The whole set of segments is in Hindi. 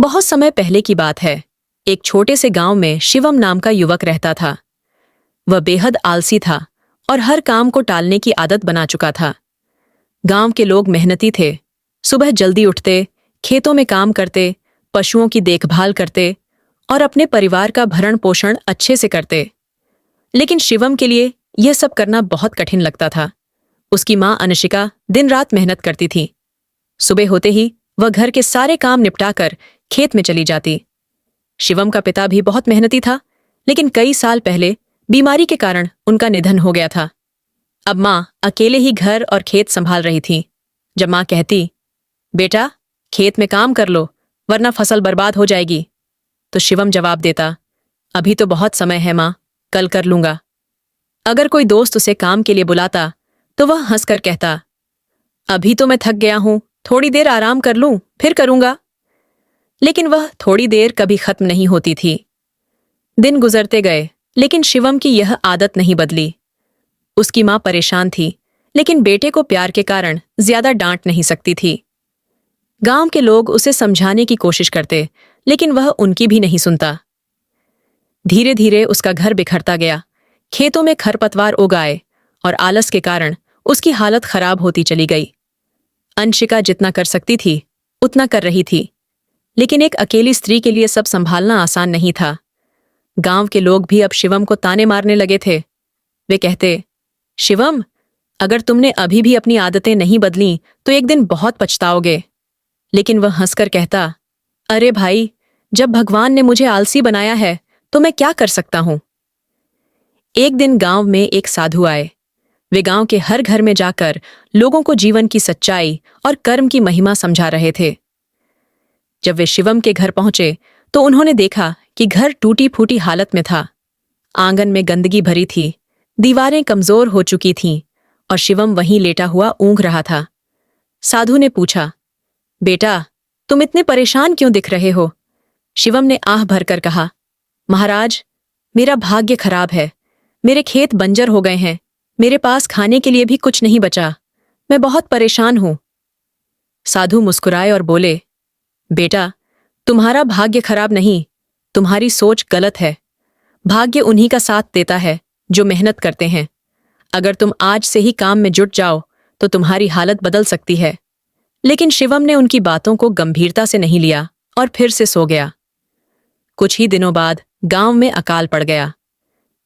बहुत समय पहले की बात है। एक छोटे से गांव में शिवम नाम का युवक रहता था। वह बेहद आलसी था और हर काम को टालने की आदत बना चुका था। गांव के लोग मेहनती थे। सुबह जल्दी उठते, खेतों में काम करते, पशुओं की देखभाल करते और अपने परिवार का भरण पोषण अच्छे से करते। लेकिन शिवम के लिए यह सब करना बहुत कठिन लगता था। उसकी माँ अनुशिका दिन रात मेहनत करती थी। सुबह होते ही वह घर के सारे काम निपटाकर खेत में चली जाती। शिवम का पिता भी बहुत मेहनती था, लेकिन कई साल पहले बीमारी के कारण उनका निधन हो गया था। अब माँ अकेले ही घर और खेत संभाल रही थी। जब माँ कहती, बेटा खेत में काम कर लो वरना फसल बर्बाद हो जाएगी, तो शिवम जवाब देता, अभी तो बहुत समय है माँ, कल कर लूंगा। अगर कोई दोस्त उसे काम के लिए बुलाता तो वह हंसकर कहता, अभी तो मैं थक गया हूं, थोड़ी देर आराम कर लूं, फिर करूंगा। लेकिन वह थोड़ी देर कभी खत्म नहीं होती थी। दिन गुजरते गए, लेकिन शिवम की यह आदत नहीं बदली। उसकी माँ परेशान थी, लेकिन बेटे को प्यार के कारण ज्यादा डांट नहीं सकती थी। गांव के लोग उसे समझाने की कोशिश करते, लेकिन वह उनकी भी नहीं सुनता। धीरे धीरे उसका घर बिखरता गया। खेतों में खरपतवार उग आए और आलस के कारण उसकी हालत खराब होती चली गई। अंशिका जितना कर सकती थी उतना कर रही थी, लेकिन एक अकेली स्त्री के लिए सब संभालना आसान नहीं था। गांव के लोग भी अब शिवम को ताने मारने लगे थे। वे कहते, शिवम, अगर तुमने अभी भी अपनी आदतें नहीं बदली तो एक दिन बहुत पछताओगे। लेकिन वह हंसकर कहता, अरे भाई, जब भगवान ने मुझे आलसी बनाया है तो मैं क्या कर सकता हूं। एक दिन गांव में एक साधु आए। वे गांव के हर घर में जाकर लोगों को जीवन की सच्चाई और कर्म की महिमा समझा रहे थे। जब वे शिवम के घर पहुंचे तो उन्होंने देखा कि घर टूटी फूटी हालत में था। आंगन में गंदगी भरी थी, दीवारें कमजोर हो चुकी थीं और शिवम वहीं लेटा हुआ ऊँघ रहा था। साधु ने पूछा, बेटा, तुम इतने परेशान क्यों दिख रहे हो? शिवम ने आह भरकर कहा, महाराज, मेरा भाग्य खराब है। मेरे खेत बंजर हो गए हैं। मेरे पास खाने के लिए भी कुछ नहीं बचा। मैं बहुत परेशान हूं। साधु मुस्कुराए और बोले, बेटा, तुम्हारा भाग्य खराब नहीं, तुम्हारी सोच गलत है। भाग्य उन्हीं का साथ देता है जो मेहनत करते हैं। अगर तुम आज से ही काम में जुट जाओ तो तुम्हारी हालत बदल सकती है। लेकिन शिवम ने उनकी बातों को गंभीरता से नहीं लिया और फिर से सो गया। कुछ ही दिनों बाद गांव में अकाल पड़ गया।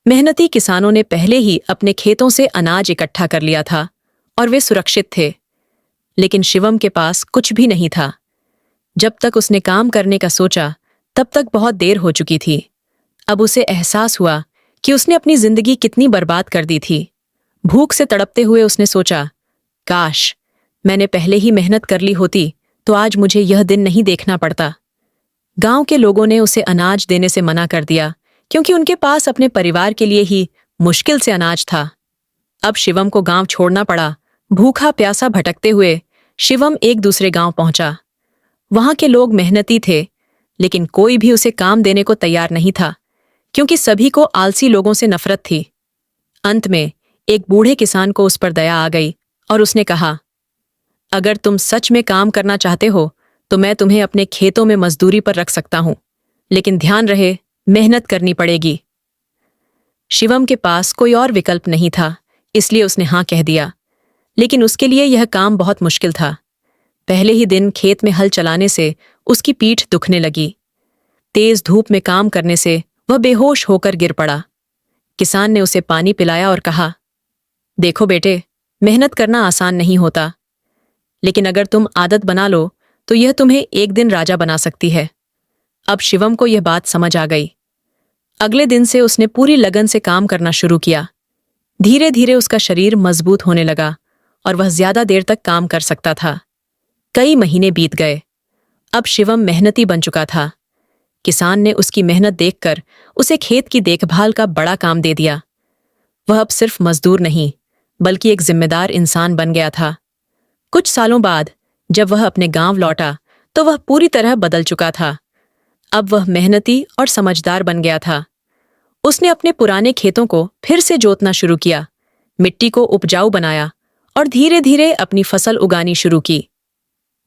मेहनती किसानों ने पहले ही अपने खेतों से अनाज इकट्ठा कर लिया था और वे सुरक्षित थे। लेकिन शिवम के पास कुछ भी नहीं था। जब तक उसने काम करने का सोचा तब तक बहुत देर हो चुकी थी। अब उसे एहसास हुआ कि उसने अपनी जिंदगी कितनी बर्बाद कर दी थी। भूख से तड़पते हुए उसने सोचा, काश मैंने पहले ही मेहनत कर ली होती तो आज मुझे यह दिन नहीं देखना पड़ता। गांव के लोगों ने उसे अनाज देने से मना कर दिया, क्योंकि उनके पास अपने परिवार के लिए ही मुश्किल से अनाज था। अब शिवम को गांव छोड़ना पड़ा। भूखा प्यासा भटकते हुए शिवम एक दूसरे गांव पहुंचा। वहां के लोग मेहनती थे, लेकिन कोई भी उसे काम देने को तैयार नहीं था, क्योंकि सभी को आलसी लोगों से नफरत थी। अंत में एक बूढ़े किसान को उस पर दया आ गई और उसने कहा, अगर तुम सच में काम करना चाहते हो तो मैं तुम्हें अपने खेतों में मजदूरी पर रख सकता हूं, लेकिन ध्यान रहे, मेहनत करनी पड़ेगी। शिवम के पास कोई और विकल्प नहीं था, इसलिए उसने हां कह दिया। लेकिन उसके लिए यह काम बहुत मुश्किल था। पहले ही दिन खेत में हल चलाने से उसकी पीठ दुखने लगी। तेज धूप में काम करने से वह बेहोश होकर गिर पड़ा। किसान ने उसे पानी पिलाया और कहा, देखो बेटे, मेहनत करना आसान नहीं होता, लेकिन अगर तुम आदत बना लो तो यह तुम्हें एक दिन राजा बना सकती है। अब शिवम को यह बात समझ आ गई। अगले दिन से उसने पूरी लगन से काम करना शुरू किया। धीरे धीरे उसका शरीर मजबूत होने लगा और वह ज्यादा देर तक काम कर सकता था। कई महीने बीत गए। अब शिवम मेहनती बन चुका था। किसान ने उसकी मेहनत देखकर उसे खेत की देखभाल का बड़ा काम दे दिया। वह अब सिर्फ मजदूर नहीं, बल्कि एक जिम्मेदार इंसान बन गया था। कुछ सालों बाद जब वह अपने गांव लौटा तो वह पूरी तरह बदल चुका था। अब वह मेहनती और समझदार बन गया था। उसने अपने पुराने खेतों को फिर से जोतना शुरू किया, मिट्टी को उपजाऊ बनाया और धीरे धीरे अपनी फसल उगानी शुरू की।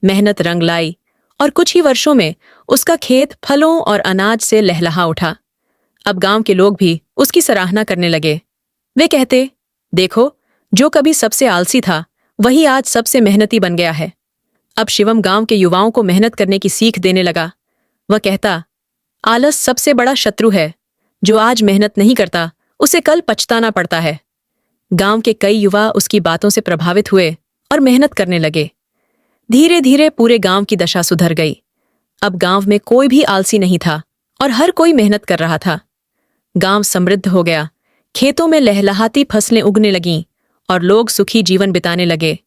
मेहनत रंग लाई और कुछ ही वर्षों में उसका खेत फलों और अनाज से लहलहा उठा। अब गांव के लोग भी उसकी सराहना करने लगे। वे कहते, देखो, जो कभी सबसे आलसी था वही आज सबसे मेहनती बन गया है। अब शिवम गांव के युवाओं को मेहनत करने की सीख देने लगा। वह कहता, आलस सबसे बड़ा शत्रु है। जो आज मेहनत नहीं करता उसे कल पछताना पड़ता है। गांव के कई युवा उसकी बातों से प्रभावित हुए और मेहनत करने लगे। धीरे धीरे पूरे गांव की दशा सुधर गई। अब गांव में कोई भी आलसी नहीं था और हर कोई मेहनत कर रहा था। गांव समृद्ध हो गया, खेतों में लहलहाती फसलें उगने लगीं और लोग सुखी जीवन बिताने लगे।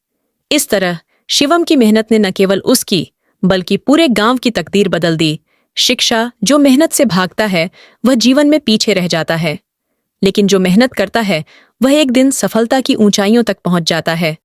इस तरह शिवम की मेहनत ने न केवल उसकी बल्कि पूरे गांव की तकदीर बदल दी। शिक्षा, जो मेहनत से भागता है वह जीवन में पीछे रह जाता है, लेकिन जो मेहनत करता है वह एक दिन सफलता की ऊंचाइयों तक पहुंच जाता है।